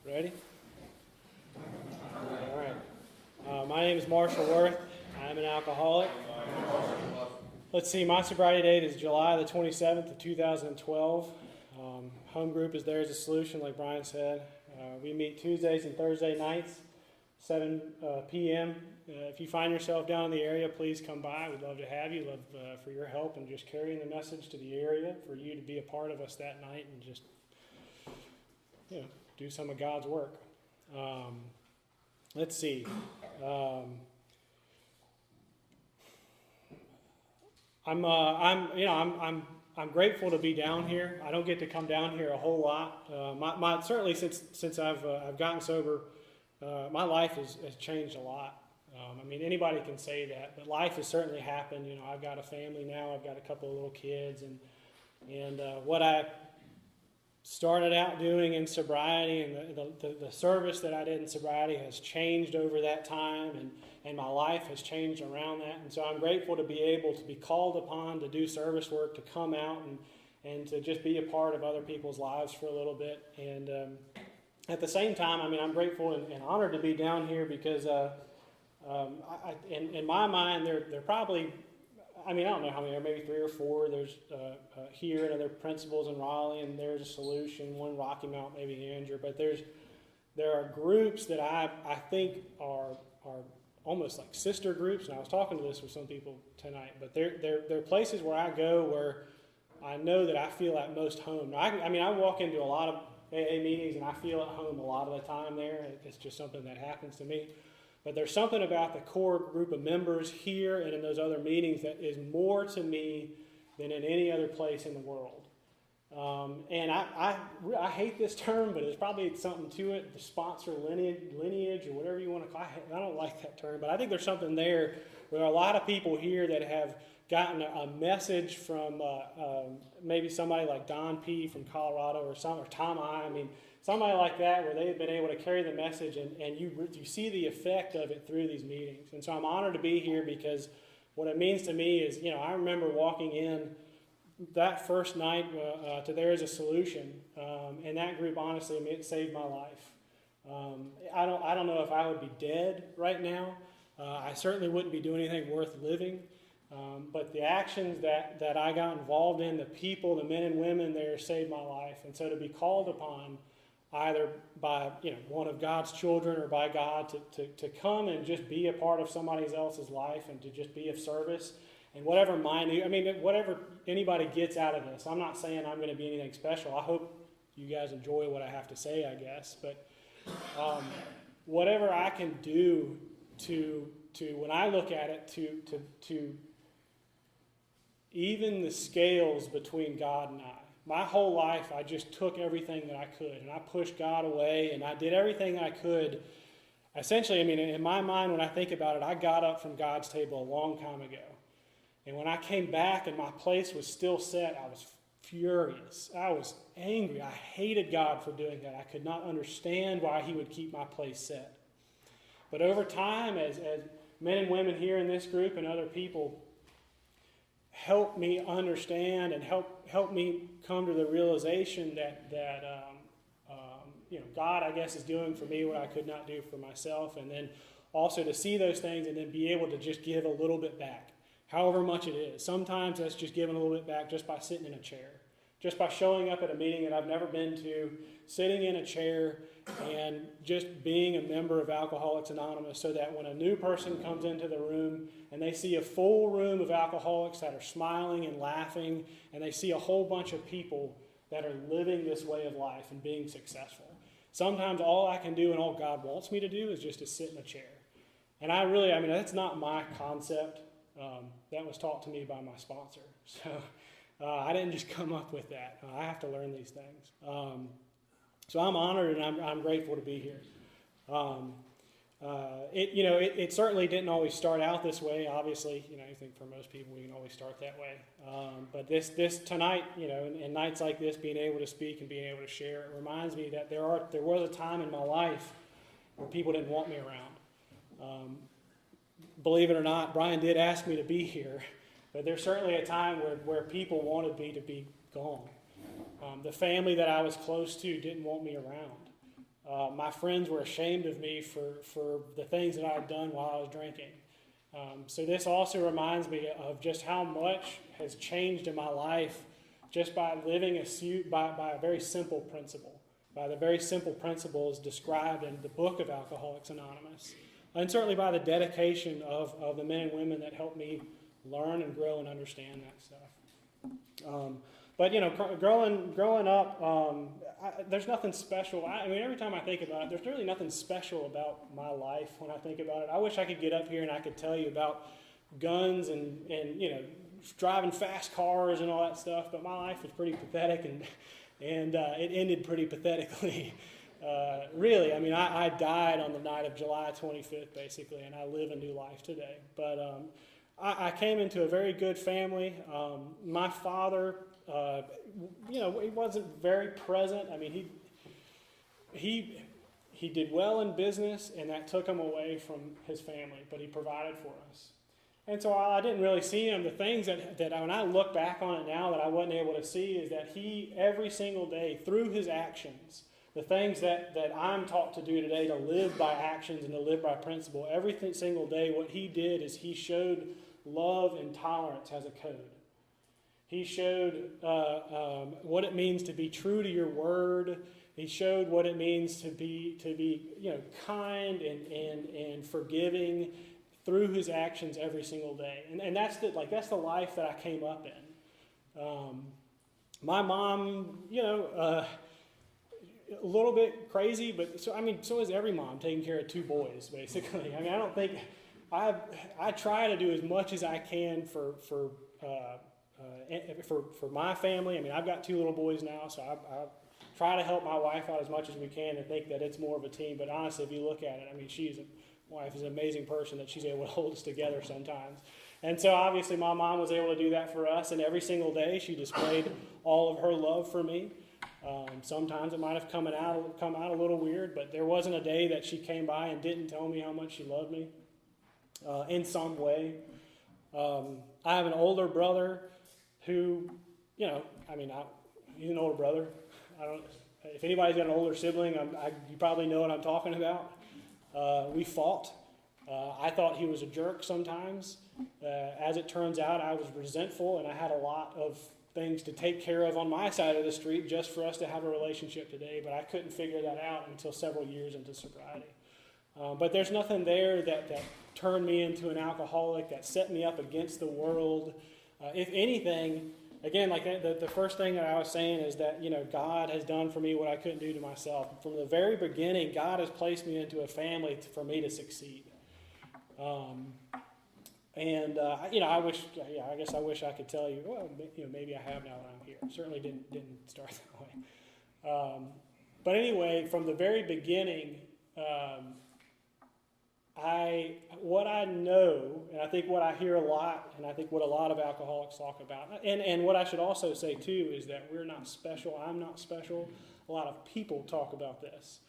Ready? All right. My name is Marshall Worth. I'm an alcoholic. Let's see, my sobriety date is July the 27th of 2012. Home group is there as a solution, like Brian said. We meet Tuesdays and Thursday nights, 7 p.m. If you find yourself down in the area, please come by. We'd love to have you. Love for your help and just carrying the message to the area, for you to be a part of us that night and just do some of God's work. Let's see. I'm grateful to be down here. I don't get to come down here a whole lot. Certainly since I've gotten sober, my life has changed a lot. Anybody can say that, but life has certainly happened. I've got a family now. I've got a couple of little kids, and what I started out doing in sobriety and the service that I did in sobriety has changed over that time, and my life has changed around that. And so I'm grateful to be able to be called upon to do service work, to come out and to just be a part of other people's lives for a little bit. And at the same time, I'm grateful and honored to be down here because in my mind, they're probably, I don't know how many, maybe 3 or 4. There's here and other principals in Raleigh, and there's a solution, one Rocky Mount, maybe Andrew. But there are groups that I think are almost like sister groups, and I was talking to this with some people tonight. But they're places where I go where I know that I feel at most home. I walk into a lot of AA meetings, and I feel at home a lot of the time there. It's just something that happens to me. But there's something about the core group of members here and in those other meetings that is more to me than in any other place in the world. And I hate this term, but there's probably something to it, the sponsor lineage or whatever you want to call it. I don't like that term, but I think there's something there where a lot of people here that have gotten a message from maybe somebody like Don P. from Colorado or Tom I. Somebody like that where they've been able to carry the message and you see the effect of it through these meetings. And so I'm honored to be here because what it means to me is, I remember walking in that first night to There Is a Solution, and that group, honestly, it saved my life. I don't know if I would be dead right now. I certainly wouldn't be doing anything worth living. But the actions that I got involved in, the people, the men and women there saved my life. And so to be called upon either by one of God's children or by God to come and just be a part of somebody else's life and to just be of service and whatever whatever anybody gets out of this. I'm not saying I'm going to be anything special. I hope you guys enjoy what I have to say, I guess. But whatever I can do to when I look at it to even the scales between God and I. My whole life, I just took everything that I could, and I pushed God away, and I did everything I could. Essentially, in my mind, when I think about it, I got up from God's table a long time ago. And when I came back and my place was still set, I was furious. I was angry. I hated God for doing that. I could not understand why he would keep my place set. But over time, as men and women here in this group and other people help me understand and help me come to the realization that God, I guess, is doing for me what I could not do for myself, and then also to see those things and then be able to just give a little bit back, however much it is. Sometimes that's just giving a little bit back just by sitting in a chair, just by showing up at a meeting that I've never been to, sitting in a chair, and just being a member of Alcoholics Anonymous so that when a new person comes into the room and they see a full room of alcoholics that are smiling and laughing, and they see a whole bunch of people that are living this way of life and being successful. Sometimes all I can do and all God wants me to do is just to sit in a chair. And that's not my concept. That was taught to me by my sponsor. So I didn't just come up with that. I have to learn these things. So I'm honored and I'm grateful to be here. It certainly didn't always start out this way. Obviously, I think for most people we can always start that way. But this tonight, and nights like this, being able to speak and being able to share, it reminds me that there was a time in my life where people didn't want me around. Believe it or not, Brian did ask me to be here, but there's certainly a time where people wanted me to be gone. The family that I was close to didn't want me around. My friends were ashamed of me for the things that I had done while I was drinking. So this also reminds me of just how much has changed in my life just by living by a very simple principle, by the very simple principles described in the book of Alcoholics Anonymous, and certainly by the dedication of the men and women that helped me learn and grow and understand that stuff. But growing up, there's nothing special. I mean, every time I think about it, there's really nothing special about my life when I think about it. I wish I could get up here and I could tell you about guns and driving fast cars and all that stuff, but my life was pretty pathetic, and it ended pretty pathetically. Really, I mean, I died on the night of July 25th, basically, and I live a new life today. But I came into a very good family. My father, he wasn't very present. I mean, he did well in business, and that took him away from his family, but he provided for us. And so I didn't really see him. The things that when I look back on it now that I wasn't able to see is that he, every single day, through his actions, the things that I'm taught to do today, to live by actions and to live by principle, every single day what he did is he showed love and tolerance as a code. He showed what it means to be true to your word. He showed what it means to be kind and forgiving through his actions every single day. And that's the life that I came up in. My mom, a little bit crazy, but so is every mom, taking care of two boys, basically. I mean, I don't think I try to do as much as I can for my family. I mean, I've got two little boys now, so I try to help my wife out as much as we can and think that it's more of a team. But honestly, if you look at it, I mean, wife is an amazing person that she's able to hold us together sometimes. And so obviously my mom was able to do that for us, and every single day she displayed all of her love for me. Sometimes it might have come out a little weird, but there wasn't a day that she came by and didn't tell me how much she loved me in some way. I have an older brother who, he's an older brother. If anybody's got an older sibling, you probably know what I'm talking about. We fought. I thought he was a jerk sometimes. As it turns out, I was resentful, and I had a lot of things to take care of on my side of the street just for us to have a relationship today, but I couldn't figure that out until several years into sobriety. But there's nothing there that turned me into an alcoholic, that set me up against the world. If anything, again, like the first thing that I was saying is that, God has done for me what I couldn't do to myself. From the very beginning, God has placed me into a family for me to succeed. I wish I could tell you, well, maybe I have now that I'm here. Certainly didn't start that way. But anyway, from the very beginning, what I know, and I think what I hear a lot, and I think what a lot of alcoholics talk about, and what I should also say too is that we're not special, I'm not special. A lot of people talk about this.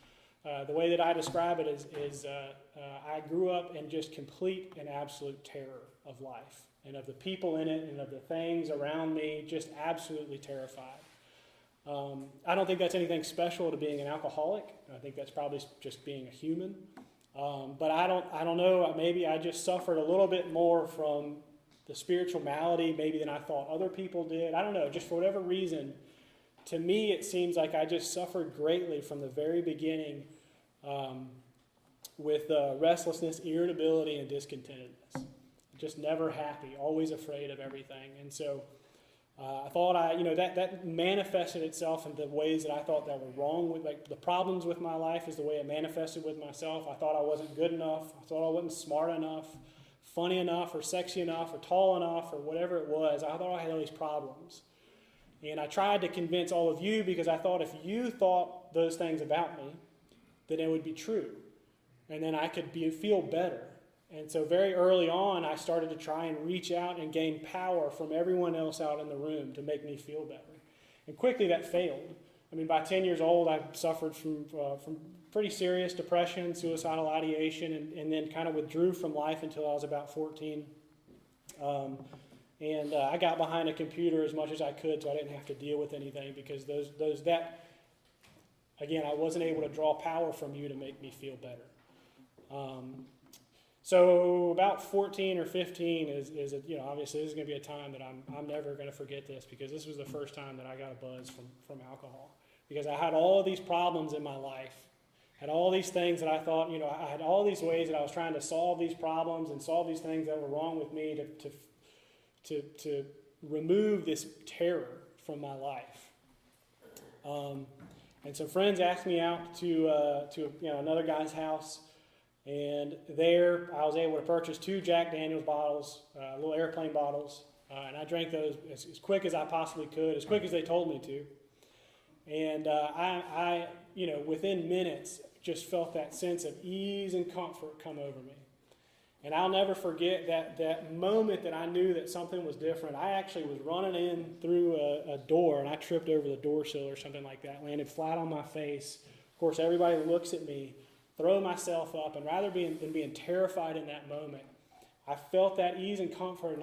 The way that I describe it is I grew up in just complete and absolute terror of life and of the people in it and of the things around me, just absolutely terrified. I don't think that's anything special to being an alcoholic. I think that's probably just being a human. But I don't know, maybe I just suffered a little bit more from the spiritual malady maybe than I thought other people did. I don't know, just for whatever reason, to me it seems like I just suffered greatly from the very beginning with restlessness, irritability, and discontentedness. Just never happy, always afraid of everything. And so I thought that manifested itself in the ways that I thought that were wrong with, like the problems with my life is the way it manifested with myself. I thought I wasn't good enough. I thought I wasn't smart enough, funny enough, or sexy enough, or tall enough, or whatever it was. I thought I had all these problems. And I tried to convince all of you because I thought if you thought those things about me, then it would be true. And then I could feel better. And so very early on, I started to try and reach out and gain power from everyone else out in the room to make me feel better. And quickly that failed. I mean, by 10 years old, I suffered from pretty serious depression, suicidal ideation, and then kind of withdrew from life until I was about 14. I got behind a computer as much as I could so I didn't have to deal with anything because Again, I wasn't able to draw power from you to make me feel better. So about 14 or 15 is obviously this is going to be a time that I'm never going to forget this, because this was the first time that I got a buzz from alcohol. Because I had all of these problems in my life, had all these things that I thought, I had all these ways that I was trying to solve these problems and solve these things that were wrong with me to remove this terror from my life. And so friends asked me out to another guy's house. And there, I was able to purchase 2 Jack Daniel's bottles, little airplane bottles, and I drank those as quick as I possibly could, as quick as they told me to. And I within minutes, just felt that sense of ease and comfort come over me. And I'll never forget that moment that I knew that something was different. I actually was running in through a door, and I tripped over the door sill or something like that, landed flat on my face. Of course, everybody looks at me, throw myself up, and rather than being terrified in that moment, I felt that ease and comfort, and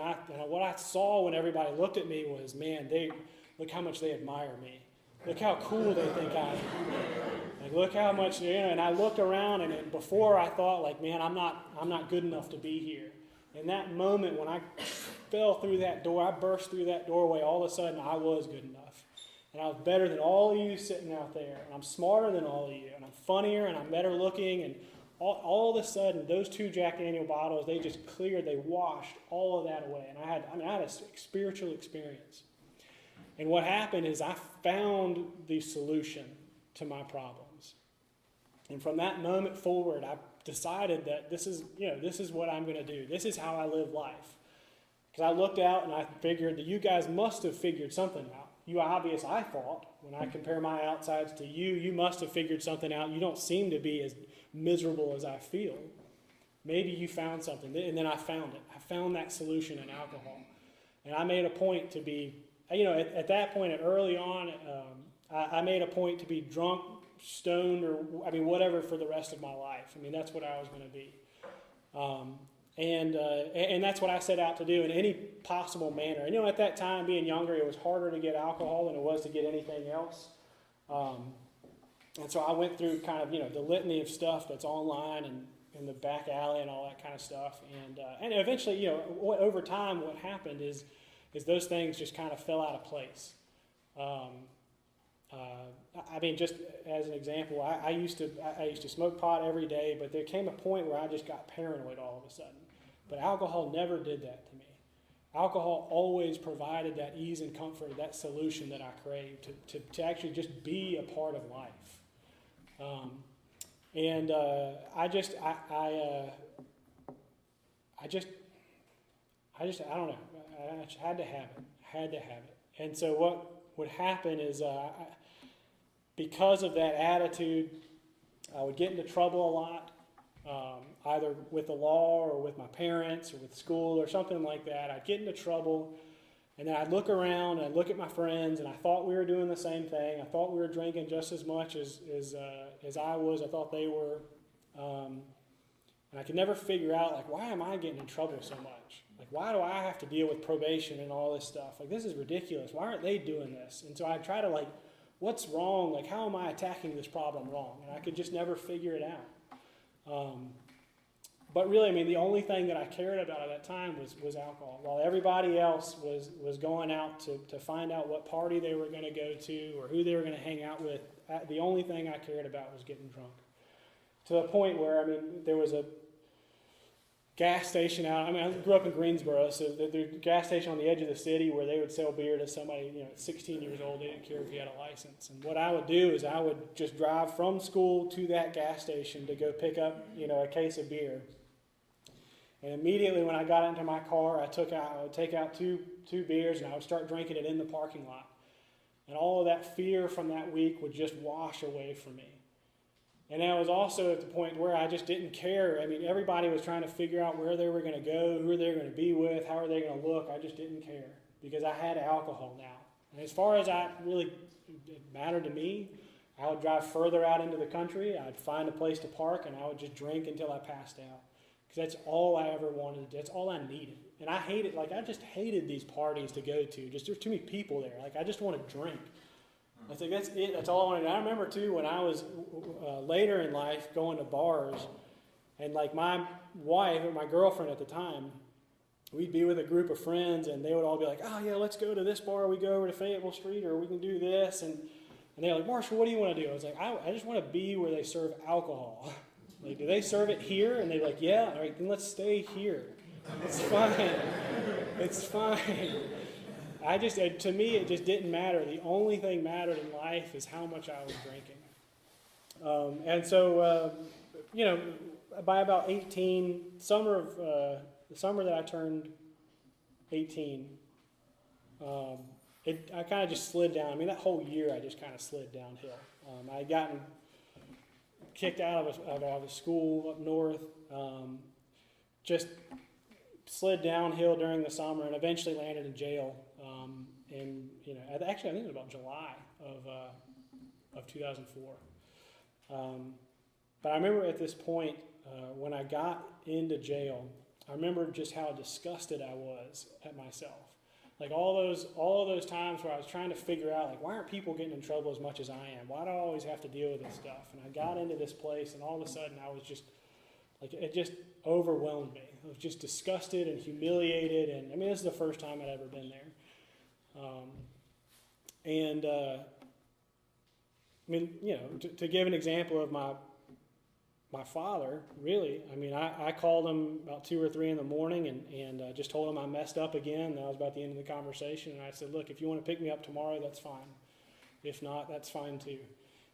what I saw when everybody looked at me was, man, look how much they admire me. Look how cool they think I am. Like, look how much, and I looked around, and before I thought, like, man, I'm not good enough to be here. In that moment, when I fell through that door, I burst through that doorway, all of a sudden, I was good enough. And I was better than all of you sitting out there. And I'm smarter than all of you. And I'm funnier and I'm better looking. And all of a sudden, those 2 Jack Daniel bottles, they just cleared, they washed all of that away. And I had a spiritual experience. And what happened is I found the solution to my problems. And from that moment forward, I decided that this is what I'm going to do. This is how I live life. Because I looked out and I figured that you guys must have figured something out. You obvious, I thought, when I compare my outsides to you, you must have figured something out. You don't seem to be as miserable as I feel. Maybe you found something. And then I found it. I found that solution in alcohol. And I made a point to be, at that point, early on, I made a point to be drunk, stoned, or whatever for the rest of my life. That's what I was going to be. And that's what I set out to do in any possible manner. At that time, being younger, it was harder to get alcohol than it was to get anything else. And so I went through kind of, the litany of stuff that's online and in the back alley and all that kind of stuff. And eventually, over time, what happened is those things just kind of fell out of place. Just as an example, I used to smoke pot every day, but there came a point where I just got paranoid all of a sudden. But alcohol never did that to me. Alcohol always provided that ease and comfort, that solution that I craved to actually just be a part of life. I don't know. I just had to have it. And so what would happen is because of that attitude, I would get into trouble a lot, either with the law or with my parents or with school or something like that. I'd get into trouble, and then I'd look around and I'd look at my friends, and I thought we were doing the same thing. I thought we were drinking just as much as I was. I thought they were. And I could never figure out, like, why am I getting in trouble so much? Like, why do I have to deal with probation and all this stuff? Like, this is ridiculous. Why aren't they doing this? And so I'd try to, what's wrong? Like, how am I attacking this problem wrong? And I could just never figure it out. But really, the only thing that I cared about at that time was alcohol. While everybody else was going out to find out what party they were going to go to or who they were going to hang out with, the only thing I cared about was getting drunk. To the point where, there was a gas station out. I grew up in Greensboro, so the gas station on the edge of the city where they would sell beer to somebody, at 16 years old. They didn't care if you had a license. And what I would do is I would just drive from school to that gas station to go pick up, a case of beer. And immediately when I got into my car, I would take out two beers, and I would start drinking it in the parking lot. And all of that fear from that week would just wash away from me. And I was also at the point where I just didn't care. Everybody was trying to figure out where they were going to go, who they were going to be with, how are they going to look. I just didn't care because I had alcohol now. And as far as it mattered to me, I would drive further out into the country. I'd find a place to park, and I would just drink until I passed out. Because that's all I ever wanted to do. That's all I needed. And I hated, I just hated these parties to go to. There's too many people there. I just want to drink. I think that's it. That's all I wanted. I remember too when I was later in life going to bars, and like my wife or my girlfriend at the time, we'd be with a group of friends, and they would all be like, "Oh yeah, let's go to this bar. We go over to Fayetteville Street, or we can do this." And they're like, "Marshall, what do you want to do?" I was like, "I just want to be where they serve alcohol." Like, do they serve it here? And they're like, "Yeah." All right, then let's stay here. It's fine. It's fine. To me, it just didn't matter. The only thing mattered in life is how much I was drinking. And so, by about 18, the summer that I turned 18, I kind of just slid down. I mean, that whole year I just kind of slid downhill. I had gotten kicked out of a school up north, just slid downhill during the summer, and eventually landed in jail. Actually, I think it was about July of 2004. But I remember at this point, when I got into jail, I remember just how disgusted I was at myself. Like all of those times where I was trying to figure out, like, why aren't people getting in trouble as much as I am? Why do I always have to deal with this stuff? And I got into this place, and all of a sudden I was just, like, it just overwhelmed me. I was just disgusted and humiliated, and I mean, this is the first time I'd ever been there. To give an example of my father, really, I mean, I called him about 2 or 3 in the morning and just told him I messed up again. That was about the end of the conversation. And I said, "Look, if you want to pick me up tomorrow, that's fine. If not, that's fine too."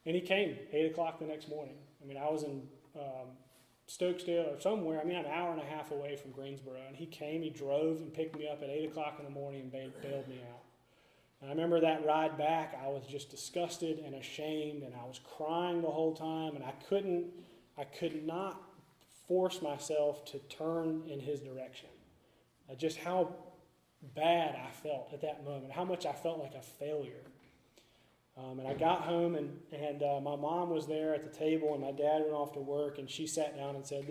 And he came 8 o'clock the next morning. I mean, I was in Stokesdale or somewhere. I mean, an hour and a half away from Greensboro. And he came, he drove and picked me up at 8 o'clock in the morning and bailed me out. And I remember that ride back, I was just disgusted and ashamed, and I was crying the whole time, and I could not force myself to turn in his direction. Just how bad I felt at that moment, how much I felt like a failure. And I got home, and my mom was there at the table, and my dad went off to work, and she sat down and said,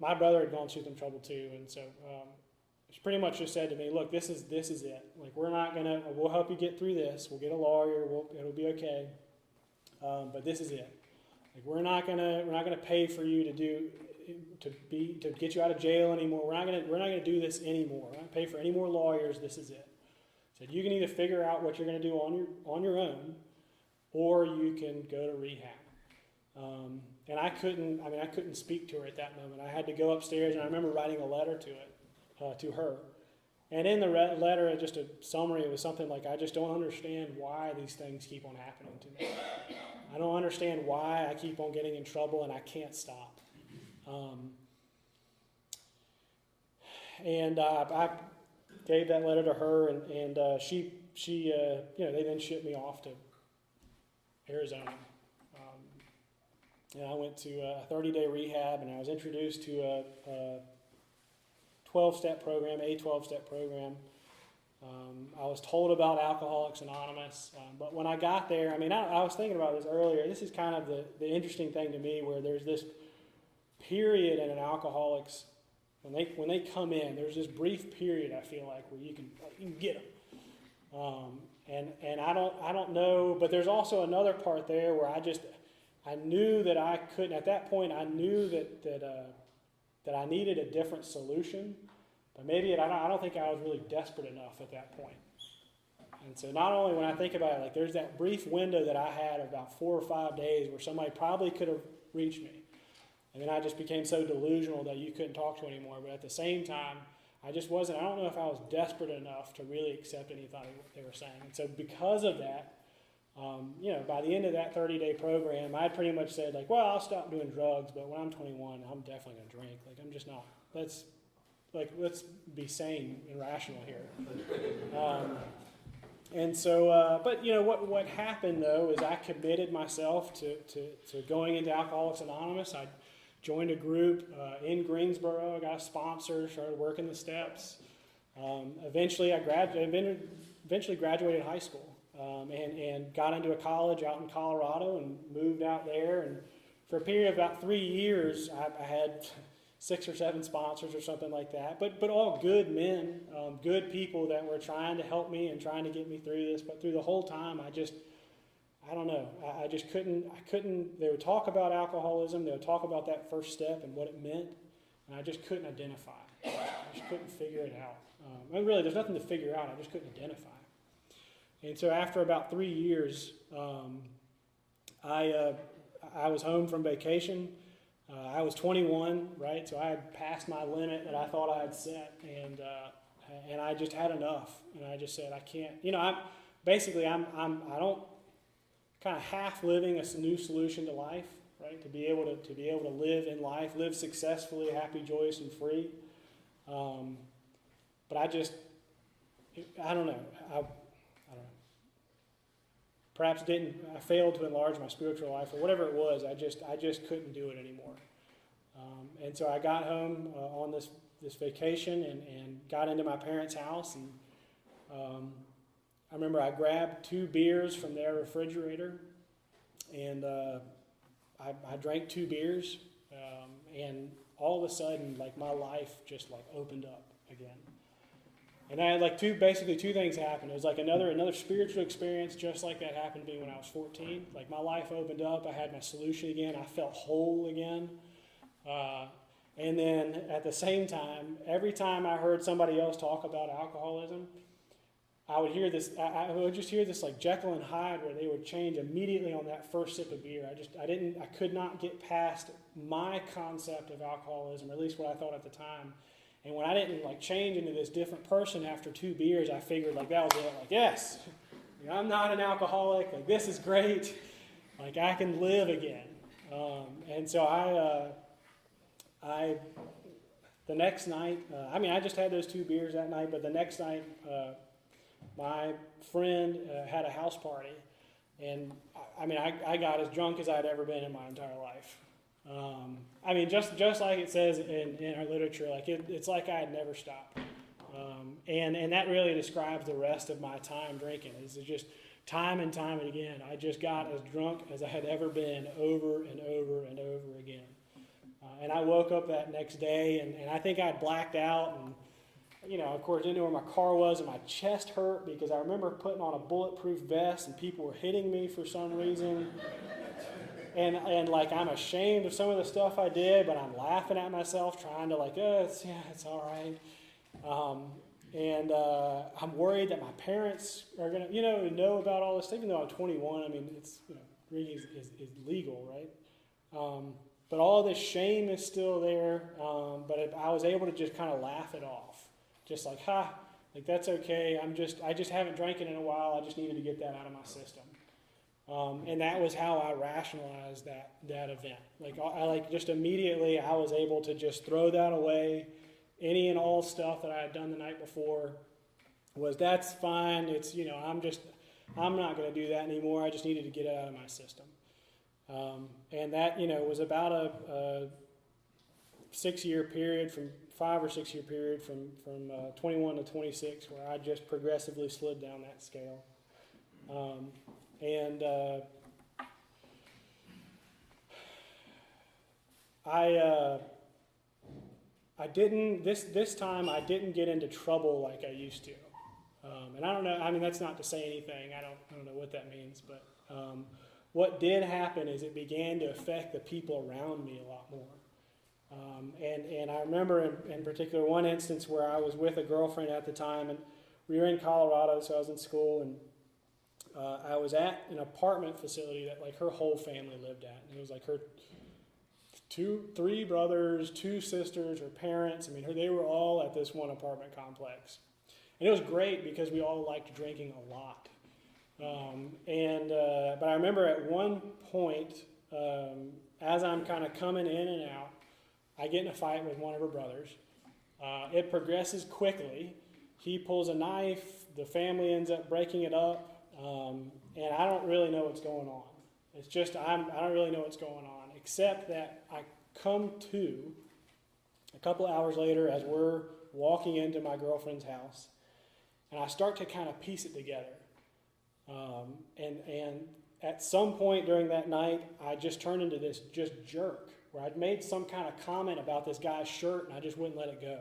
my brother had gone through some trouble too, and so she pretty much just said to me, "Look, this is it. Like, we'll help you get through this. We'll get a lawyer. It'll be okay. But this is it. Like, we're not gonna pay for you to get you out of jail anymore. We're not gonna do this anymore. We're not gonna pay for any more lawyers. This is it." Said, "You can either figure out what you're gonna do on your own, or you can go to rehab." And I couldn't speak to her at that moment. I had to go upstairs, and I remember writing a letter to her. And in the letter, just a summary, it was something like, "I just don't understand why these things keep on happening to me. I don't understand why I keep on getting in trouble and I can't stop." I gave that letter to her, and she they then shipped me off to Arizona. And I went to a 30-day rehab, and I was introduced to a 12-step program, a 12-step program. I was told about Alcoholics Anonymous, but when I got there, I mean, I was thinking about this earlier. This is kind of the interesting thing to me, where there's this period in an alcoholics, when they come in, there's this brief period, I feel like, where you can get them. And I don't know, but there's also another part there where I knew that I couldn't. At that point, I knew that I needed a different solution. But maybe I don't think I was really desperate enough at that point. And so not only when I think about it, like, there's that brief window that I had of about 4 or 5 days where somebody probably could have reached me. And then I just became so delusional that you couldn't talk to anymore. But at the same time, I don't know if I was desperate enough to really accept anything they were saying. And so because of that, by the end of that 30-day program, I had pretty much said, like, well, I'll stop doing drugs, but when I'm 21, I'm definitely going to drink. Like, I'm just not. Let's be sane and rational here. What happened, though, is I committed myself to going into Alcoholics Anonymous. I joined a group in Greensboro. I got a sponsor, started working the steps. Eventually, I graduated high school and got into a college out in Colorado and moved out there. And for a period of about 3 years, I had 6 or 7 sponsors or something like that, but all good men, good people that were trying to help me and trying to get me through this. But through the whole time, I don't know, I just couldn't, they would talk about alcoholism, they would talk about that first step and what it meant, and I just couldn't identify. I just couldn't figure it out. And really, there's nothing to figure out, I just couldn't identify. And so after about 3 years, I was home from vacation. I was 21, right? So I had passed my limit that I thought I had set, and I just had enough. And I just said, I can't. I'm don't kind of half living a new solution to life, right? To be able to live in life, live successfully, happy, joyous, and free. But I don't know. I don't know. Perhaps I failed to enlarge my spiritual life, or whatever it was. I just couldn't do it anymore. And so I got home on this vacation and got into my parents' house. And I remember I grabbed 2 beers from their refrigerator, and I drank 2 beers, and all of a sudden, like, my life just like opened up again. And I had basically two things happen. It was like another spiritual experience just like that happened to me when I was 14. Like, my life opened up. I had my solution again. I felt whole again. And then at the same time, every time I heard somebody else talk about alcoholism, I would hear this. I would just hear this like Jekyll and Hyde, where they would change immediately on that first sip of beer. I could not get past my concept of alcoholism, or at least what I thought at the time. And when I didn't change into this different person after 2 beers, I figured that was it. Yes, I'm not an alcoholic. This is great. I can live again. And so I the next night, I just had those 2 beers that night, but the next night, my friend had a house party, and I got as drunk as I'd ever been in my entire life. Just like it says in our literature, it's like I had never stopped. And that really describes the rest of my time drinking. It's just time and time and again. I just got as drunk as I had ever been, over and over and over again. And I woke up that next day, and I think I'd blacked out, and of course, didn't know where my car was, and my chest hurt because I remember putting on a bulletproof vest, and people were hitting me for some reason. And I'm ashamed of some of the stuff I did, but I'm laughing at myself, trying to it's all right. And I'm worried that my parents are gonna know about all this stuff, even though I'm 21. It's drinking is legal, right? But all this shame is still there. But I was able to just kind of laugh it off, just that's okay. I just haven't drank it in a while. I just needed to get that out of my system. And that was how I rationalized that event. Just immediately I was able to just throw that away. Any and all stuff that I had done the night before that's fine. It's, I'm not going to do that anymore. I just needed to get it out of my system. And that, was about a 6-year period, from 5 or 6 year period from 21 to 26, where I just progressively slid down that scale. I didn't, this time I didn't get into trouble like I used to. And I don't know, that's not to say anything. I don't know what that means, but what did happen is it began to affect the people around me a lot more. And I remember in particular one instance where I was with a girlfriend at the time, and we were in Colorado, so I was in school, and I was at an apartment facility that her whole family lived at. And it was her 3 brothers, 2 sisters, her parents. They were all at this one apartment complex. And it was great because we all liked drinking a lot. But I remember at one point, as I'm kind of coming in and out, I get in a fight with one of her brothers. It progresses quickly. He pulls a knife. The family ends up breaking it up. And I don't really know what's going on. It's just, I don't really know what's going on, except that I come to a couple of hours later as we're walking into my girlfriend's house, and I start to kind of piece it together. And at some point during that night, I just turned into this just jerk, where I'd made some kind of comment about this guy's shirt, and I just wouldn't let it go.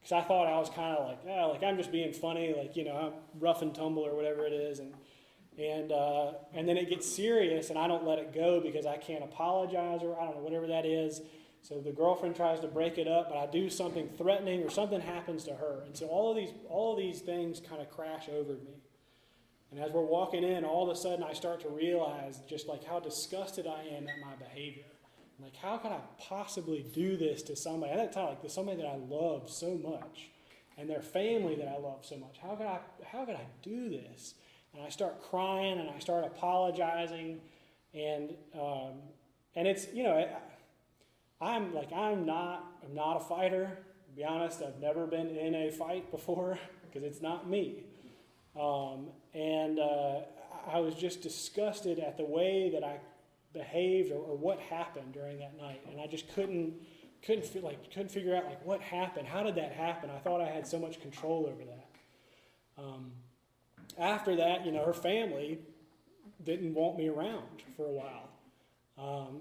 Because I thought I was kind of like, like I'm just being funny, like, I'm rough and tumble or whatever it is. And then it gets serious, and I don't let it go because I can't apologize, or I don't know, whatever that is. So the girlfriend tries to break it up, but I do something threatening, or something happens to her. And so all of these things kind of crash over me. And as we're walking in, all of a sudden I start to realize just like how disgusted I am at my behavior. Like, how could I possibly do this to somebody? At that time, like, somebody that I love so much, and their family that I love so much. How could I do this? And I start crying, and I start apologizing, and it's, I'm not a fighter. To be honest, I've never been in a fight before because it's not me. I was just disgusted at the way that I behaved or what happened during that night, and I just couldn't figure out like what happened. How did that happen? I thought I had so much control over that. After that, her family didn't want me around for a while,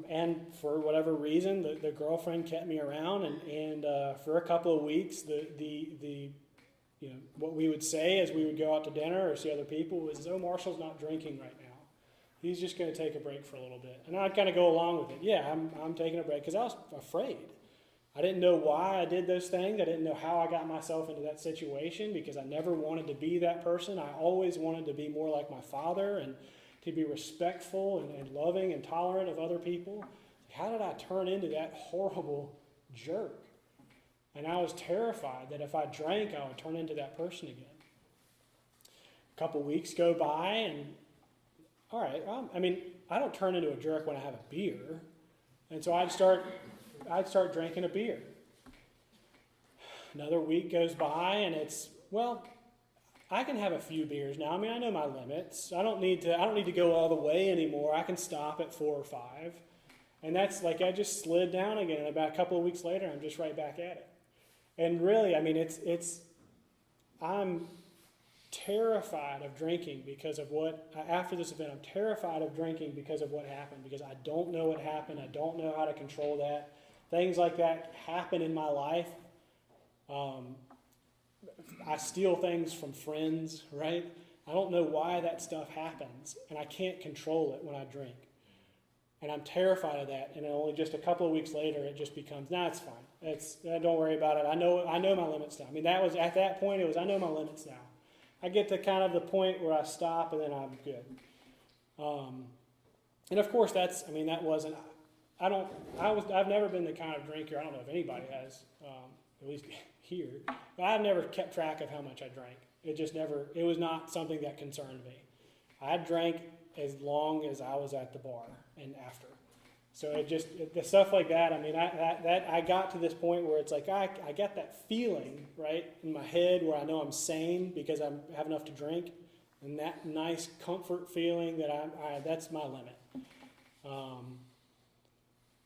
and for whatever reason, the girlfriend kept me around, and for a couple of weeks, the what we would say as we would go out to dinner or see other people was, "Oh, Marshall's not drinking right now. He's just going to take a break for a little bit." And I'd kind of go along with it. Yeah, I'm taking a break because I was afraid. I didn't know why I did those things. I didn't know how I got myself into that situation because I never wanted to be that person. I always wanted to be more like my father and to be respectful and loving and tolerant of other people. How did I turn into that horrible jerk? And I was terrified that if I drank, I would turn into that person again. A couple weeks go by, and all right, I don't turn into a jerk when I have a beer. And so I'd start drinking a beer. Another week goes by, and it's, I can have a few beers now. I know my limits. I don't need to go all the way anymore. I can stop at 4 or 5. And that's like I just slid down again. And about a couple of weeks later, I'm just right back at it. And really, I'm terrified of drinking because of after this event, I'm terrified of drinking because of what happened, because I don't know what happened. I don't know how to control that. Things like that happen in my life. I steal things from friends, right? I don't know why that stuff happens, and I can't control it when I drink. And I'm terrified of that, and then only just a couple of weeks later, it just becomes, it's fine. Don't worry about it. I know my limits now. that was, at that point, I know my limits now. I get to kind of the point where I stop, and then I'm good. And of course, that wasn't, I've never been the kind of drinker, I don't know if anybody has, at least here, but I've never kept track of how much I drank. It was not something that concerned me. I drank as long as I was at the bar and after. So the stuff like that, I got to this point where it's like, I get that feeling, right, in my head where I know I'm sane because I have enough to drink, and that nice comfort feeling that that's my limit.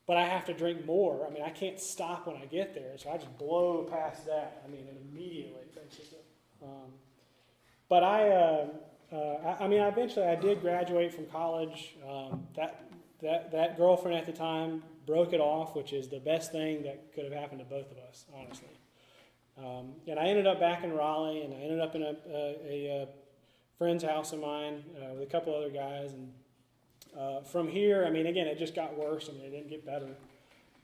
But I have to drink more. I can't stop when I get there, so I just blow past that, immediately, basically. But eventually I did graduate from college. That girlfriend at the time broke it off, which is the best thing that could have happened to both of us, honestly. And I ended up back in Raleigh, and I ended up in a friend's house of mine with a couple other guys. And from here, again, it just got worse. It didn't get better.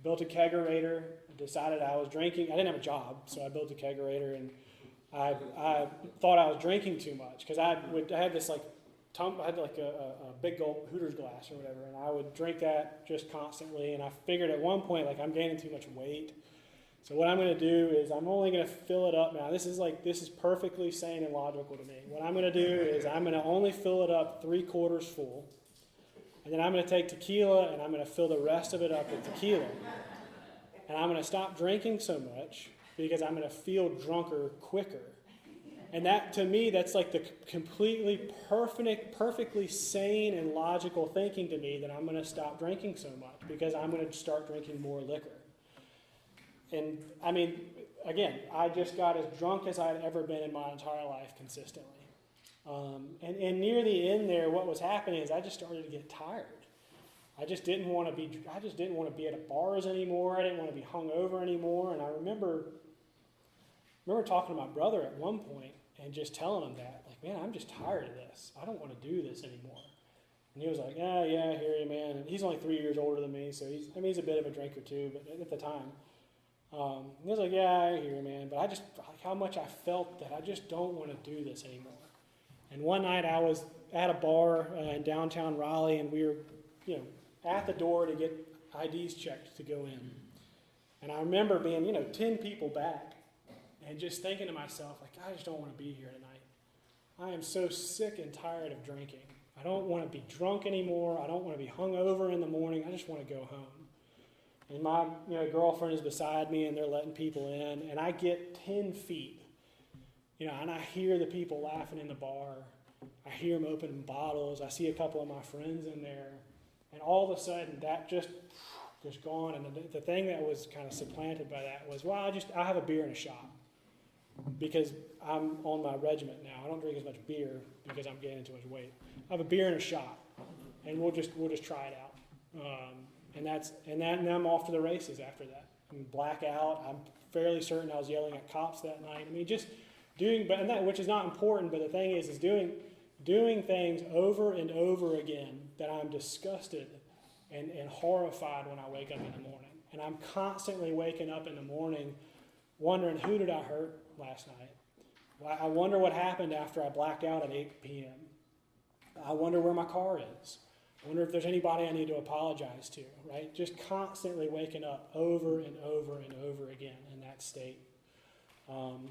Built a kegerator. Decided I was drinking. I didn't have a job, so I built a kegerator, and I thought I was drinking too much because I had this I had a big gold Hooters glass or whatever, and I would drink that just constantly. And I figured at one point, I'm gaining too much weight. So what I'm going to do is I'm only going to fill it up now. This is perfectly sane and logical to me. What I'm going to do is I'm going to only fill it up 3/4 full, and then I'm going to take tequila and I'm going to fill the rest of it up with tequila. And I'm going to stop drinking so much because I'm going to feel drunker quicker. And that, to me, that's like the completely perfectly sane and logical thinking to me that I'm going to stop drinking so much because I'm going to start drinking more liquor. And, again, I just got as drunk as I'd ever been in my entire life consistently. And near the end there, what was happening is I just started to get tired. I just didn't want to be at bars anymore. I didn't want to be hung over anymore. And I remember talking to my brother at one point and just telling him that, like, man, I'm just tired of this. I don't want to do this anymore. And he was like, yeah, I hear you, man. And he's only 3 years older than me, so he's a bit of a drinker too, but at the time. He was like, yeah, I hear you, man. But I just, like, how much I felt that I just don't want to do this anymore. And one night I was at a bar in downtown Raleigh, and we were, at the door to get IDs checked to go in. And I remember being, 10 people back and just thinking to myself, like, I just don't want to be here tonight. I am so sick and tired of drinking. I don't want to be drunk anymore. I don't want to be hung over in the morning. I just want to go home. And my girlfriend is beside me, and they're letting people in, and I get 10 feet, and I hear the people laughing in the bar. I hear them opening bottles. I see a couple of my friends in there. And all of a sudden, that just gone. And the thing that was kind of supplanted by that was, well, I have a beer and a shot because I'm on my regiment now. I don't drink as much beer because I'm gaining too much weight. I have a beer and a shot, and we'll just try it out. And I'm off to the races after that. I'm black out. I'm fairly certain I was yelling at cops that night. I mean, just doing, which is not important. But the thing is doing things over and over again that I'm disgusted and horrified when I wake up in the morning. And I'm constantly waking up in the morning wondering, who did I hurt last night? I wonder what happened after I blacked out at 8 p.m. I wonder where my car is. I wonder if there's anybody I need to apologize to, right? Just constantly waking up over and over and over again in that state. And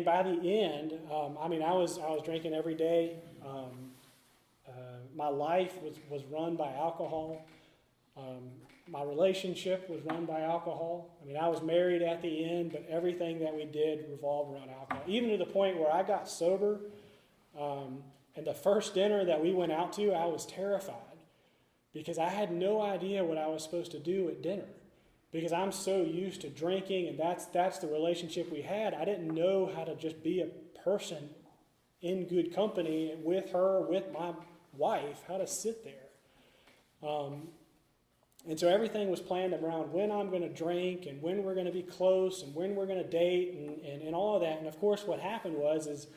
by the end, I was drinking every day. My life was run by alcohol. My relationship was run by alcohol. I was married at the end, but everything that we did revolved around alcohol. Even to the point where I got sober, and the first dinner that we went out to, I was terrified because I had no idea what I was supposed to do at dinner. Because I'm so used to drinking, and that's the relationship we had. I didn't know how to just be a person in good company with her, with my wife, how to sit there. And so everything was planned around when I'm going to drink and when we're going to be close and when we're going to date and all of that. And of course what happened is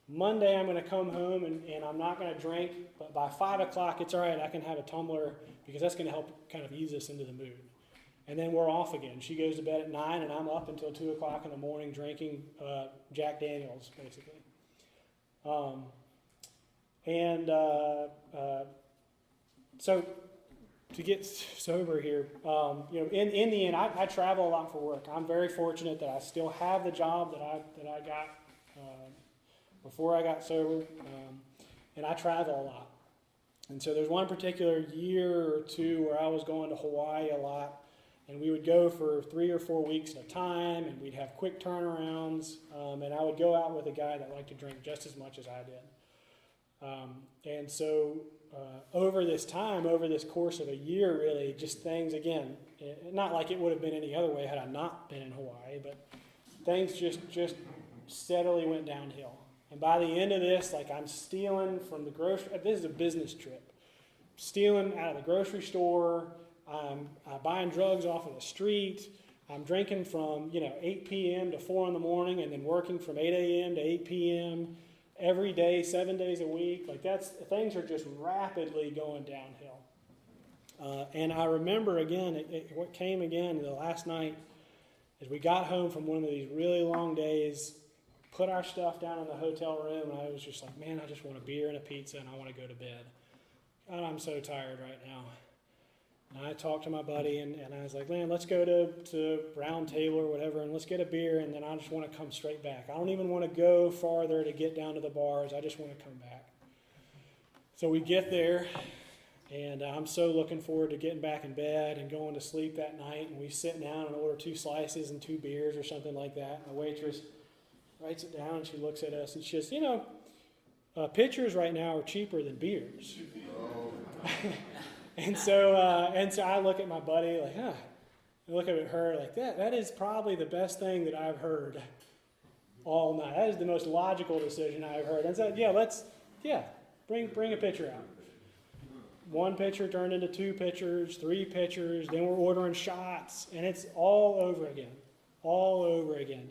Monday I'm going to come home and I'm not going to drink, but by 5 o'clock it's all right, I can have a tumbler because that's going to help kind of ease us into the mood. And then we're off again. She goes to bed at 9 and I'm up until 2 o'clock in the morning drinking Jack Daniels, basically. So to get sober here, in the end, I travel a lot for work. I'm very fortunate that I still have the job that I got before I got sober, and I travel a lot. And so there's one particular year or two where I was going to Hawaii a lot, and we would go for 3 or 4 weeks at a time, and we'd have quick turnarounds, and I would go out with a guy that liked to drink just as much as I did. And so over this course of a year, really, just things, again, not like it would have been any other way had I not been in Hawaii, but things just steadily went downhill. And by the end of this, like, I'm stealing from the grocery, this is a business trip, stealing out of the grocery store, I'm buying drugs off of the street, I'm drinking from 8 p.m. to 4 in the morning, and then working from 8 a.m. to 8 p.m. every day, 7 days a week. Like, things are just rapidly going downhill. And I remember again, what came again the last night is we got home from one of these really long days, put our stuff down in the hotel room, and I was just like, man, I just want a beer and a pizza, and I want to go to bed. God, I'm so tired right now. And I talked to my buddy, and I was like, man, let's go to Round Table or whatever, and let's get a beer, and then I just want to come straight back. I don't even want to go farther to get down to the bars. I just want to come back. So we get there, and I'm so looking forward to getting back in bed and going to sleep that night, and we sit down and order 2 slices and 2 beers or something like that. And the waitress writes it down, and she looks at us, and she says, pitchers right now are cheaper than beers. And so I look at my buddy like, I look at her like, that is probably the best thing that I've heard all night. That is the most logical decision I've heard. And said, bring a pitcher out. One pitcher turned into 2 pitchers, 3 pitchers, then we're ordering shots, and it's all over again. All over again.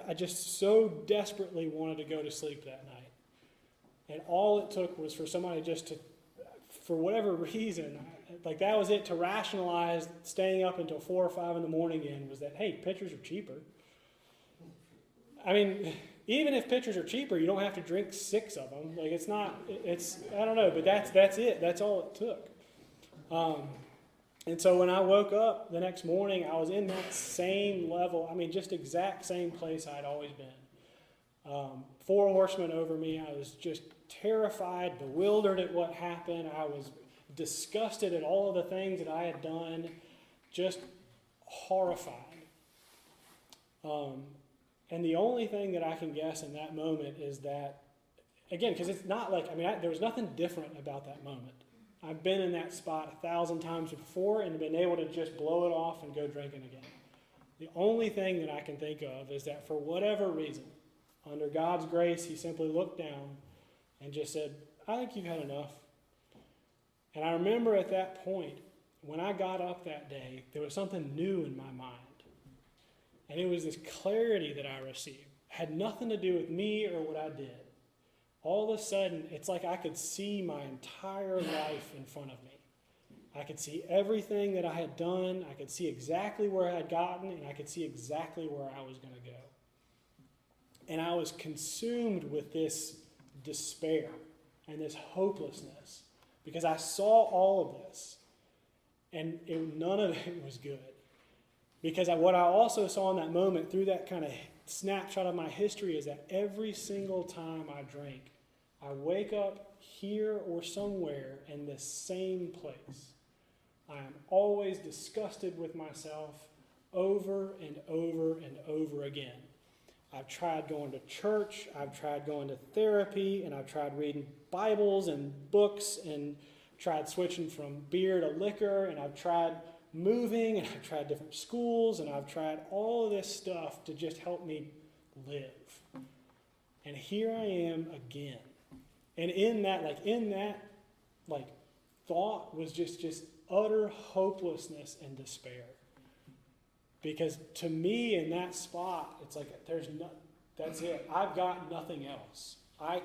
I just so desperately wanted to go to sleep that night. And all it took was for somebody just to, for whatever reason, like that was it, to rationalize staying up until 4 or 5 in the morning again, was that, hey, pitchers are cheaper. I mean, even if pitchers are cheaper, you don't have to drink 6 of them. Like I don't know, but that's it. That's all it took. And so when I woke up the next morning, I was in that same level, just exact same place I'd always been. 4 horsemen over me. I was just terrified, bewildered at what happened. I was disgusted at all of the things that I had done, just horrified. And the only thing that I can guess in that moment is that, again, because it's not like, there was nothing different about that moment. I've been in that spot 1,000 times before and been able to just blow it off and go drinking again. The only thing that I can think of is that for whatever reason, under God's grace, he simply looked down and just said, I think you've had enough. And I remember at that point, when I got up that day, there was something new in my mind. And it was this clarity that I received. It had nothing to do with me or what I did. All of a sudden, it's like I could see my entire life in front of me. I could see everything that I had done. I could see exactly where I had gotten, and I could see exactly where I was going to go. And I was consumed with this despair and this hopelessness because I saw all of this, and none of it was good. Because what I also saw in that moment, through that kind of snapshot of my history, is that every single time I drink, I wake up here or somewhere in the same place. I am always disgusted with myself over and over and over again. I've tried going to church, I've tried going to therapy, and I've tried reading Bibles and books, and tried switching from beer to liquor, and I've tried moving, and I've tried different schools, and I've tried all of this stuff to just help me live. And here I am again. And in that thought was just utter hopelessness and despair. Because to me, in that spot, it's like that's it. I've got nothing else. I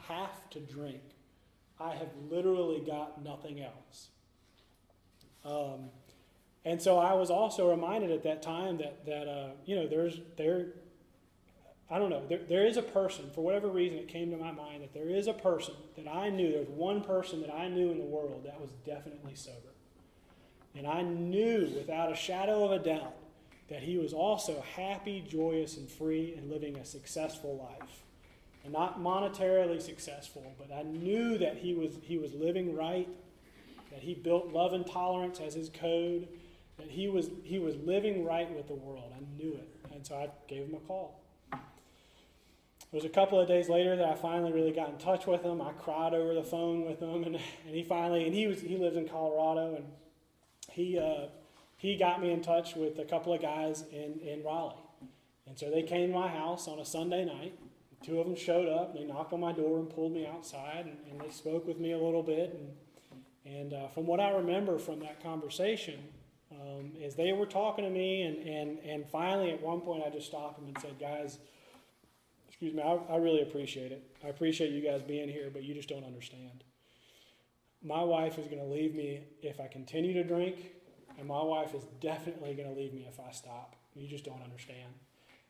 have to drink. I have literally got nothing else. And so I was also reminded at that time that there is a person, for whatever reason it came to my mind, that there is a person that I knew, there's one person that I knew in the world that was definitely sober. And I knew without a shadow of a doubt that he was also happy, joyous, and free and living a successful life. And not monetarily successful, but I knew that he was living right, that he built love and tolerance as his code, that he was living right with the world. I knew it. And so I gave him a call. It was a couple of days later that I finally really got in touch with him. I cried over the phone with him, and he lives in Colorado, and he got me in touch with a couple of guys in Raleigh. And so they came to my house on a Sunday night. 2 of them showed up, and they knocked on my door and pulled me outside, and they spoke with me a little bit. And from what I remember from that conversation, is they were talking to me, and finally at one point I just stopped them and said, guys, excuse me, I really appreciate it. I appreciate you guys being here, but you just don't understand. My wife is going to leave me if I continue to drink, and my wife is definitely going to leave me if I stop. You just don't understand.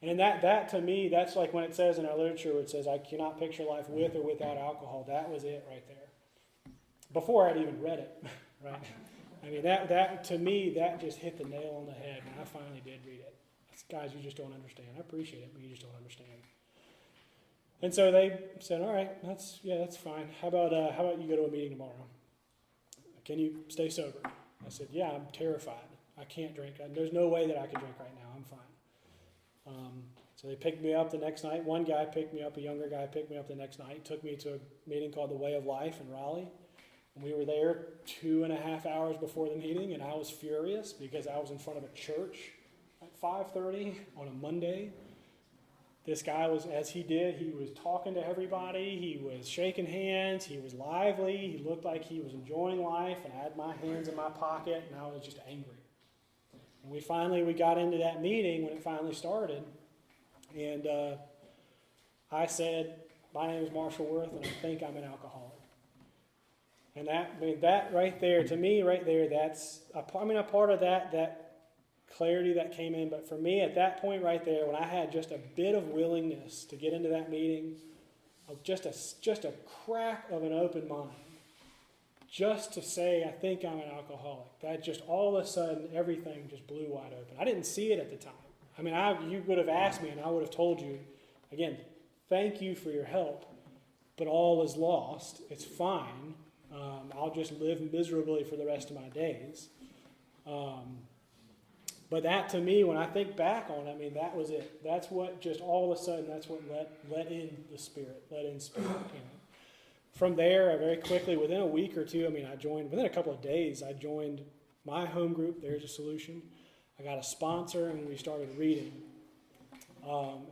And that to me, that's like when it says in our literature, where it says, I cannot picture life with or without alcohol. That was it right there. Before I'd even read it, right? That to me, that just hit the nail on the head when I finally did read it. Guys, you just don't understand. I appreciate it, but you just don't understand. And so they said, all right, that's fine. How about you go to a meeting tomorrow? Can you stay sober? I said, yeah, I'm terrified. I can't drink. There's no way that I could drink right now. I'm fine. So they picked me up the next night. One guy picked me up, a younger guy picked me up the next night, took me to a meeting called the Way of Life in Raleigh. And we were there 2.5 hours before the meeting, and I was furious because I was in front of a church at 5:30 on a Monday. This guy was, as he did, he was talking to everybody, he was shaking hands, he was lively, he looked like he was enjoying life, and I had my hands in my pocket, and I was just angry. And we got into that meeting when it finally started, and I said, my name is Marshall Worth, and I think I'm an alcoholic. And that right there, to me, right there, that's a part of that clarity that came in. But for me, at that point right there, when I had just a bit of willingness to get into that meeting, of just a crack of an open mind, just to say, I think I'm an alcoholic, that just all of a sudden, everything just blew wide open. I didn't see it at the time. You would have asked me, and I would have told you, again, thank you for your help, but all is lost. It's fine. I'll just live miserably for the rest of my days. But that, to me, when I think back on it, that was it. That's what just all of a sudden, that's what let in Spirit. From there, very quickly, within a week or two, I joined, within a couple of days, I joined my home group, There's a Solution. I got a sponsor, and we started reading.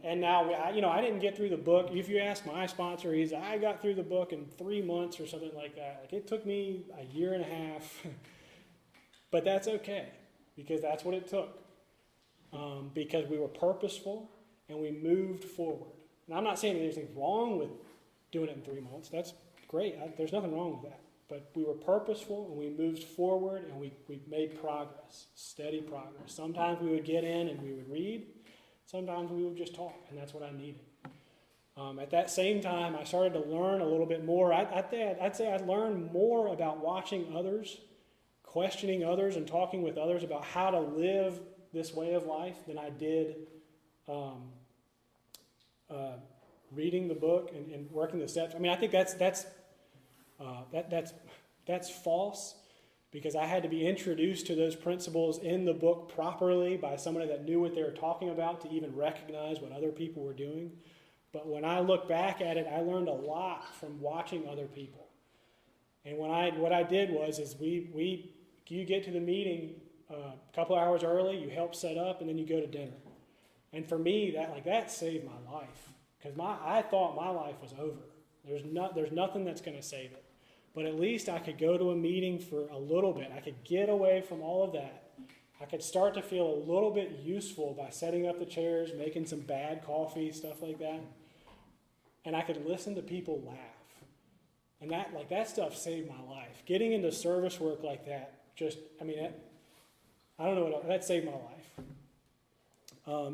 And now, I didn't get through the book. If you ask my sponsor, I got through the book in 3 months or something like that. Like, it took me a year and a half. But that's okay, because that's what it took. Because we were purposeful, and we moved forward. And I'm not saying there's anything wrong with doing it in 3 months. That's great. There's nothing wrong with that. But we were purposeful, and we moved forward, and we made progress, steady progress. Sometimes we would get in and we would read. Sometimes we would just talk, and that's what I needed. At that same time, I started to learn a little bit more. I'd say I learned more about watching others, questioning others, and talking with others about how to live this way of life than I did reading the book and working the steps. I think that's false, because I had to be introduced to those principles in the book properly by somebody that knew what they were talking about to even recognize what other people were doing. But when I look back at it, I learned a lot from watching other people. And what I did was you get to the meeting a couple hours early, you help set up, and then you go to dinner. And for me, that saved my life, because I thought my life was over. There's nothing that's going to save it. But at least I could go to a meeting for a little bit. I could get away from all of that. I could start to feel a little bit useful by setting up the chairs, making some bad coffee, stuff like that. And I could listen to people laugh. And that stuff saved my life. Getting into service work like that, I don't know, that saved my life.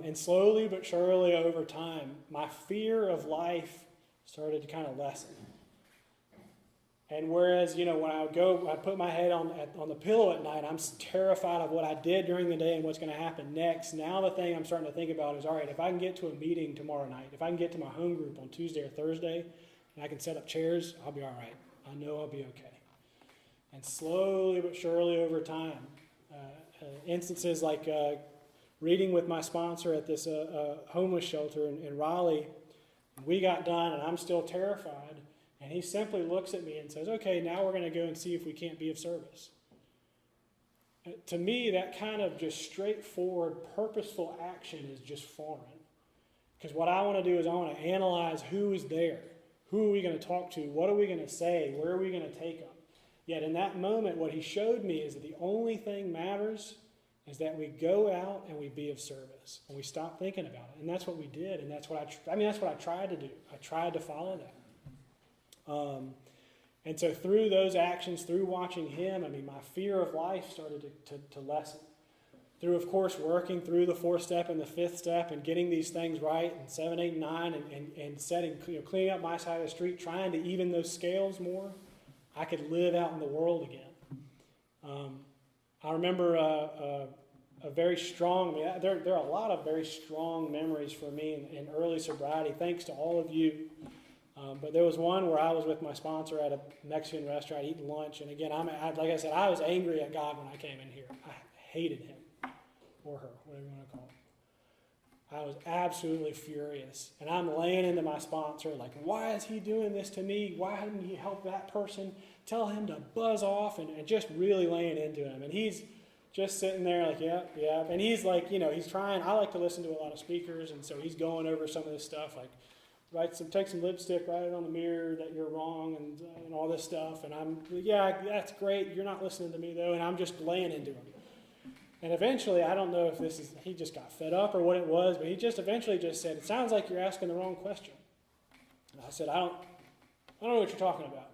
And slowly but surely over time, my fear of life started to kind of lessen. And whereas, when I'd put my head on the pillow at night, I'm terrified of what I did during the day and what's going to happen next. Now the thing I'm starting to think about is, all right, if I can get to a meeting tomorrow night, if I can get to my home group on Tuesday or Thursday, and I can set up chairs, I'll be all right. I know I'll be okay. And slowly but surely over time, instances like reading with my sponsor at this homeless shelter in Raleigh, we got done, and I'm still terrified. And he simply looks at me and says, okay, now we're going to go and see if we can't be of service. To me, that kind of just straightforward, purposeful action is just foreign. Because what I want to do is I want to analyze who is there. Who are we going to talk to? What are we going to say? Where are we going to take them? Yet in that moment, what he showed me is that the only thing matters is that we go out and we be of service. And we stop thinking about it. And that's what we did. And that's what I tried to do. I tried to follow that. And so through those actions, through watching him, my fear of life started to lessen. Through, of course, working through the 4th step and the 5th step and getting these things right, and 7, 8, 9, and setting, cleaning up my side of the street, trying to even those scales more, I could live out in the world again. I remember a very strong, there are a lot of very strong memories for me in early sobriety, thanks to all of you. But there was one where I was with my sponsor at a Mexican restaurant eating lunch. And again, like I said, I was angry at God when I came in here. I hated him, or her, whatever you want to call it. I was absolutely furious. And I'm laying into my sponsor like, why is he doing this to me? Why didn't he help that person? Tell him to buzz off, and just really laying into him. And he's just sitting there like, yeah, yeah. And he's like, he's trying. I like to listen to a lot of speakers, and so he's going over some of this stuff, like take some lipstick, write it on the mirror that you're wrong, and all this stuff. And I'm, yeah, that's great. You're not listening to me though, and I'm just laying into him. And eventually, I don't know if he just got fed up or what it was, but he just eventually just said, "It sounds like you're asking the wrong question." And I said, "I don't know what you're talking about."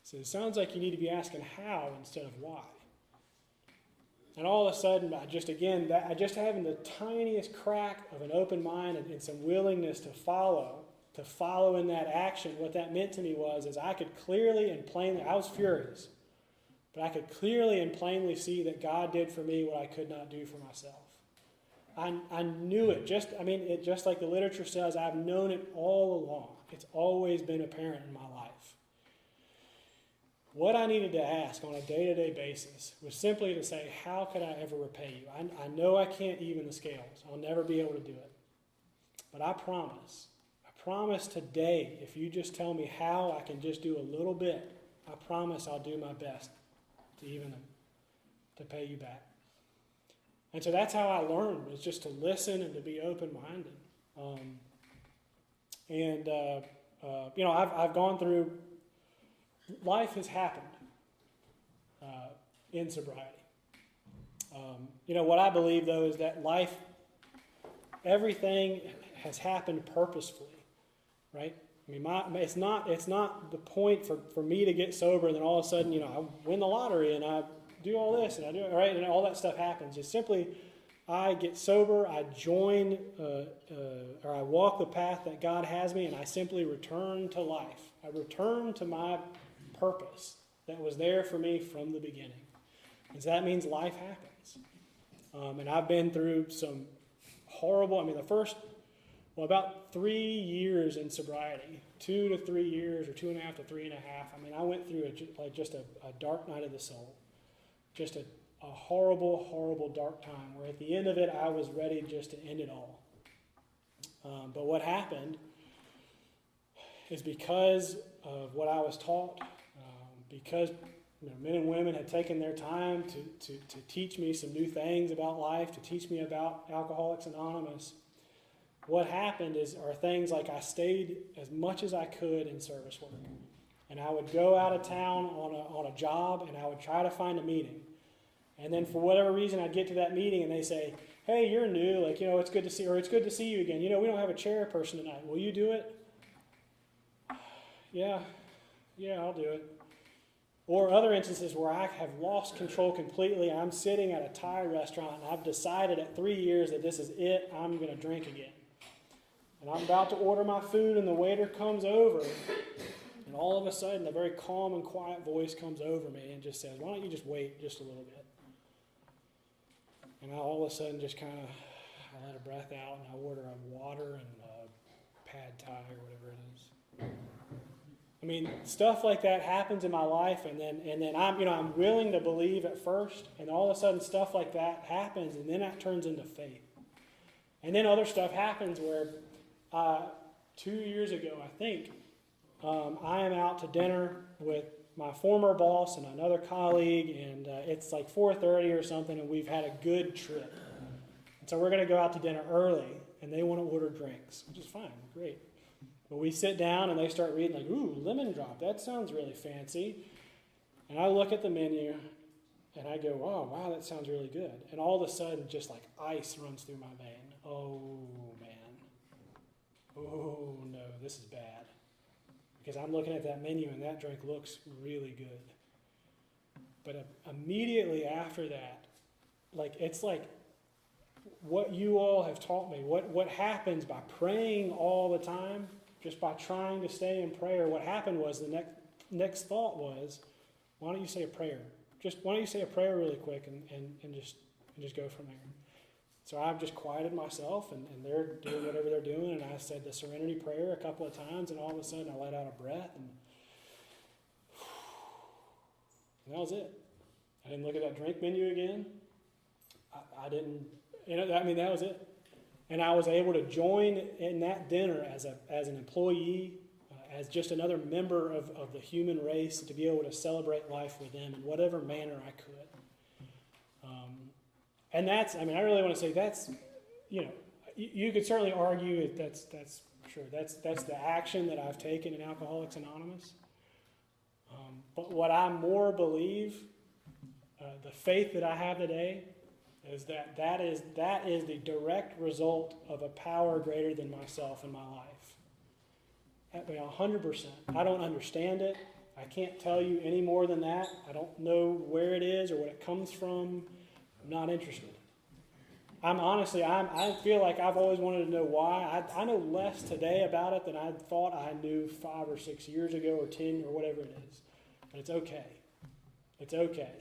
He said, "It sounds like you need to be asking how instead of why." And all of a sudden, I just having the tiniest crack of an open mind and some willingness to follow in that action, what that meant to me is I could clearly and plainly, I was furious, but I could clearly and plainly see that God did for me what I could not do for myself. I knew it. Just like the literature says, I've known it all along. It's always been apparent in my life. What I needed to ask on a day-to-day basis was simply to say, how could I ever repay you? I know I can't even the scales. I'll never be able to do it. But I promise today, if you just tell me how I can just do a little bit, I promise I'll do my best to pay you back. And so that's how I learned, was just to listen and to be open-minded. I've gone through, life has happened in sobriety. What I believe, though, is that everything has happened purposefully, right? I mean, it's not the point for me to get sober and then all of a sudden, I win the lottery and I do all this and I do it, right? And all that stuff happens. It's simply, I get sober, I join, or I walk the path that God has me, and I simply return to life. I return to my purpose that was there for me from the beginning. And so that means life happens. And I've been through some horrible, about 3 years in sobriety, 2 to 3 years, or 2.5 to 3.5. I went through a dark night of the soul. Just a horrible, horrible dark time where at the end of it, I was ready just to end it all. But what happened is because of what I was taught, because men and women had taken their time to teach me some new things about life, to teach me about Alcoholics Anonymous, what happened are things like I stayed as much as I could in service work. And I would go out of town on a job, and I would try to find a meeting. And then for whatever reason, I'd get to that meeting, and they say, "Hey, you're new. It's good to see, or it's good to see you again. We don't have a chairperson tonight. Will you do it?" Yeah, I'll do it. Or other instances where I have lost control completely. I'm sitting at a Thai restaurant, and I've decided at 3 years that this is it. I'm going to drink again. And I'm about to order my food, and the waiter comes over, and all of a sudden, a very calm and quiet voice comes over me and just says, "Why don't you just wait just a little bit?" And I all of a sudden just kind of, I let a breath out, and I order a water and a pad thai or whatever it is. Stuff like that happens in my life, and then I'm willing to believe at first, and all of a sudden stuff like that happens, and then that turns into faith. And then other stuff happens where 2 years ago, I think, I am out to dinner with my former boss and another colleague, and it's like 4:30 or something, and we've had a good trip. And so we're going to go out to dinner early, and they want to order drinks, which is fine, great. But we sit down, and they start reading, like, "Ooh, lemon drop, that sounds really fancy." And I look at the menu, and I go, "Oh, wow, that sounds really good." And all of a sudden, just like ice runs through my vein. Oh, man. Oh, no, this is bad. Because I'm looking at that menu, and that drink looks really good. But immediately after that, it's like what you all have taught me, what happens by praying all the time, just by trying to stay in prayer, what happened was the next thought was, why don't you say a prayer? Why don't you say a prayer really quick and just go from there? So I've just quieted myself, and they're doing whatever they're doing, and I said the serenity prayer a couple of times, and all of a sudden I let out a breath, and that was it. I didn't look at that drink menu again. I didn't, that was it. And I was able to join in that dinner as an employee, as just another member of the human race, to be able to celebrate life with them in whatever manner I could. And that's, I mean, I really want to say that's, you know, you could certainly argue that that's the action that I've taken in Alcoholics Anonymous. But what I more believe, the faith that I have today, is that is the direct result of a power greater than myself in my life. I mean, 100%. I don't understand it. I can't tell you any more than that. I don't know where it is or what it comes from. I'm not interested. I feel like I've always wanted to know why. I know less today about it than I thought I knew 5 or 6 years ago or 10 or whatever it is. But it's okay. It's okay.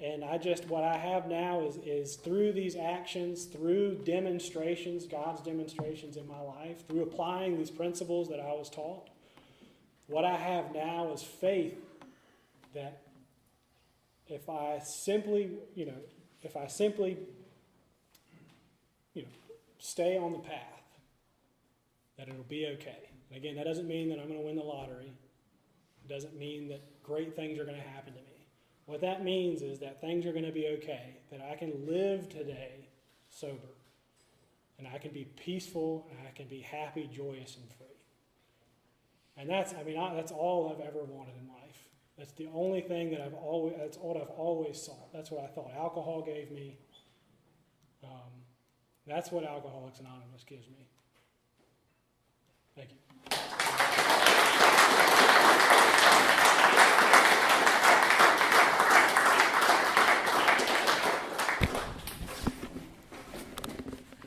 And I just, what I have now is through these actions, through demonstrations, God's demonstrations in my life, through applying these principles that I was taught, what I have now is faith that if I simply stay on the path, that it'll be okay. And again, that doesn't mean that I'm going to win the lottery. It doesn't mean that great things are going to happen to me. What that means is that things are going to be okay, that I can live today sober, and I can be peaceful, and I can be happy, joyous, and free. And that's all I've ever wanted in life. That's the only thing that's what I've always sought. That's what I thought alcohol gave me. That's what Alcoholics Anonymous gives me. Thank you.